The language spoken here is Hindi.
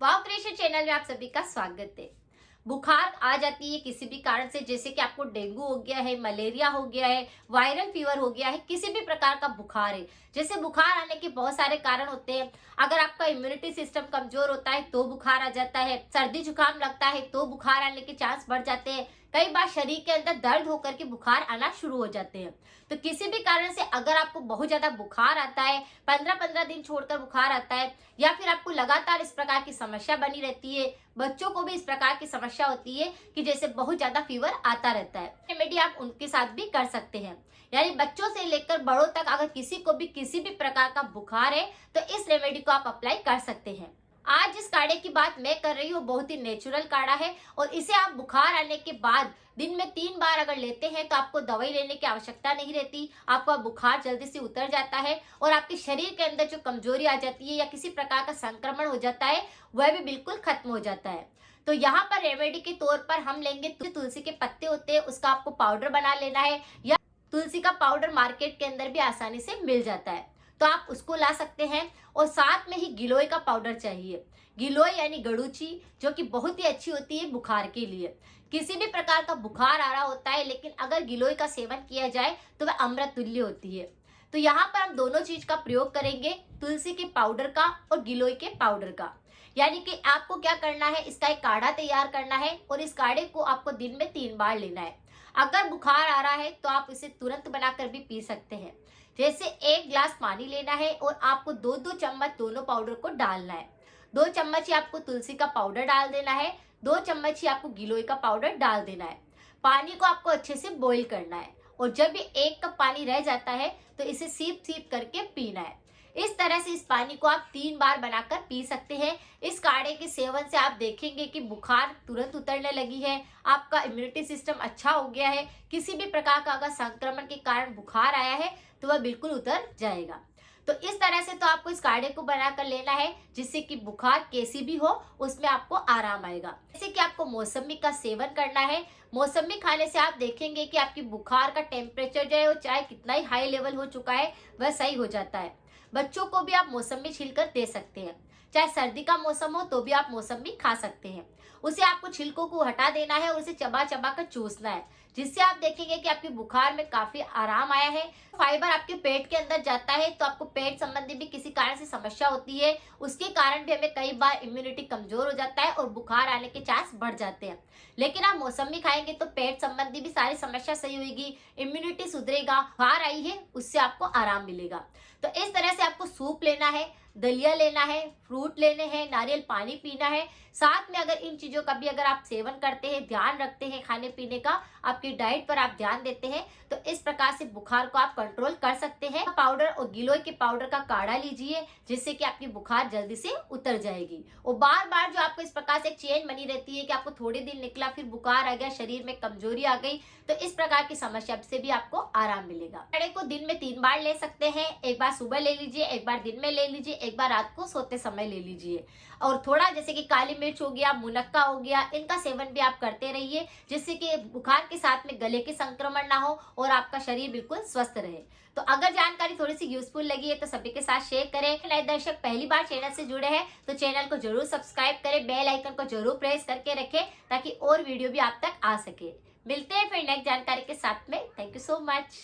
वाव क्रिएशन चैनल में आप सभी का स्वागत है। बुखार आ जाती है किसी भी कारण से, जैसे कि आपको डेंगू हो गया है, मलेरिया हो गया है, वायरल फीवर हो गया है, किसी भी प्रकार का बुखार है। जैसे बुखार आने के बहुत सारे कारण होते हैं। अगर आपका इम्यूनिटी सिस्टम कमजोर होता है तो बुखार आ जाता है, सर्दी जुकाम लगता है तो बुखार आने के चांस बढ़ जाते हैं। कई बार शरीर के अंदर दर्द होकर के बुखार आना शुरू हो जाते हैं। तो किसी भी कारण से अगर आपको बहुत ज्यादा बुखार आता है, 15-15 दिन छोड़कर बुखार आता है, या फिर आपको लगातार इस प्रकार की समस्या बनी रहती है, बच्चों को भी इस प्रकार की समस्या होती है कि जैसे बहुत ज्यादा फीवर आता रहता है, रेमेडी आप उनके साथ भी कर सकते हैं। यानी बच्चों से लेकर बड़ों तक अगर किसी को भी किसी भी प्रकार का बुखार है तो इस रेमेडी को आप अप्लाई कर सकते हैं। आज जिस काढ़े की बात मैं कर रही हूँ बहुत ही नेचुरल काढ़ा है, और इसे आप बुखार आने के बाद दिन में 3 बार अगर लेते हैं तो आपको दवाई लेने की आवश्यकता नहीं रहती। आपका बुखार जल्दी से उतर जाता है और आपके शरीर के अंदर जो कमजोरी आ जाती है या किसी प्रकार का संक्रमण हो जाता है वह भी बिल्कुल खत्म हो जाता है। तो यहाँ पर रेमेडी के तौर पर हम लेंगे तुलसी के पत्ते होते हैं, उसका आपको पाउडर बना लेना है, या तुलसी का पाउडर मार्केट के अंदर भी आसानी से मिल जाता है तो आप उसको ला सकते हैं। और साथ में ही गिलोय का पाउडर चाहिए। गिलोय यानी गड़ूची, जो कि बहुत ही अच्छी होती है बुखार के लिए। किसी भी प्रकार का बुखार आ रहा होता है लेकिन अगर गिलोय का सेवन किया जाए तो वह अमृत तुल्य होती है। तो यहाँ पर हम दोनों चीज का प्रयोग करेंगे, तुलसी के पाउडर का और गिलोय के पाउडर का। यानी कि आपको क्या करना है, इसका एक काढ़ा तैयार करना है और इस काढ़े को आपको दिन में 3 बार लेना है। अगर बुखार आ रहा है तो आप इसे तुरंत बनाकर भी पी सकते हैं। जैसे 1 गिलास पानी लेना है और आपको 2-2 चम्मच दोनों पाउडर को डालना है। 2 चम्मच ही आपको तुलसी का पाउडर डाल देना है, 2 चम्मच ही आपको गिलोय का पाउडर डाल देना है। पानी को आपको अच्छे से बॉईल करना है और जब भी 1 कप पानी रह जाता है तो इसे सीप सीप करके पीना है। इस तरह से इस पानी को आप 3 बार बनाकर पी सकते हैं। इस काढ़े के सेवन से आप देखेंगे कि बुखार तुरंत उतरने लगी है, आपका इम्यूनिटी सिस्टम अच्छा हो गया है, किसी भी प्रकार का अगर संक्रमण के कारण बुखार आया है तो वह बिल्कुल उतर जाएगा। तो इस तरह से तो आपको इस काढ़े को बनाकर लेना है जिससे कि बुखार कैसी भी हो उसमें आपको आराम आएगा। जैसे कि आपको मौसमी का सेवन करना है। मौसमी खाने से आप देखेंगे कि आपकी बुखार का टेम्परेचर जो है वो चाहे कितना ही हाई लेवल हो चुका है वह सही हो जाता है। बच्चों को भी आप मौसमी छीलकर दे सकते हैं। चाहे सर्दी का मौसम हो तो भी आप मौसमी खा सकते हैं। उसे आपको छिलकों को हटा देना है और उसे चबा चबा कर चूसना है, जिससे आप देखेंगे कि आपकी बुखार में काफी आराम आया है। फाइबर आपके पेट के अंदर जाता है तो आपको पेट संबंधी भी किसी कारण से समस्या होती है, उसके कारण भी हमें कई बार इम्यूनिटी कमजोर हो जाता है और बुखार आने के चांस बढ़ जाते हैं। लेकिन आप मौसमी खाएंगे तो पेट संबंधी भी सारी समस्या सही होगी, इम्यूनिटी सुधरेगा, बुखार आई है उससे आपको आराम मिलेगा। तो इस तरह से आपको सूप लेना है, दलिया लेना है, फ्रूट लेने हैं, नारियल पानी पीना है। साथ में अगर इन चीजों का भी अगर आप सेवन करते हैं, ध्यान रखते हैं खाने पीने का, आपकी डाइट पर आप ध्यान देते हैं तो इस प्रकार से बुखार को आप कंट्रोल कर सकते हैं। पाउडर और गिलोय के पाउडर का काढ़ा लीजिए जिससे कि आपकी बुखार जल्दी से उतर जाएगी। और बार बार जो आपको इस प्रकार से एक चेन बनी रहती है कि आपको थोड़े दिन निकला फिर बुखार आ गया, शरीर में कमजोरी आ गई, तो इस प्रकार की समस्या से भी आपको आराम मिलेगा। काढ़े को दिन में 3 बार ले सकते हैं। एक बार सुबह ले लीजिए, एक बार दिन में ले लीजिए, एक बार रात को सोते समय ले लीजिए। और थोड़ा जैसे कि काली मिर्च हो गया, मुनक्का हो गया, इनका सेवन भी आप करते रहिए जिससे कि बुखार के साथ में गले के संक्रमण ना हो और आपका शरीर बिल्कुल स्वस्थ रहे। तो अगर जानकारी थोड़ी सी यूजफुल लगी है तो सभी के साथ शेयर करें। नए दर्शक पहली बार चैनल से जुड़े हैं तो चैनल को जरूर सब्सक्राइब करें, बेल आइकन को जरूर प्रेस करके रखें ताकि और वीडियो भी आप तक आ सके। मिलते हैं फिर नेक्स्ट जानकारी के साथ में। Thank you so much.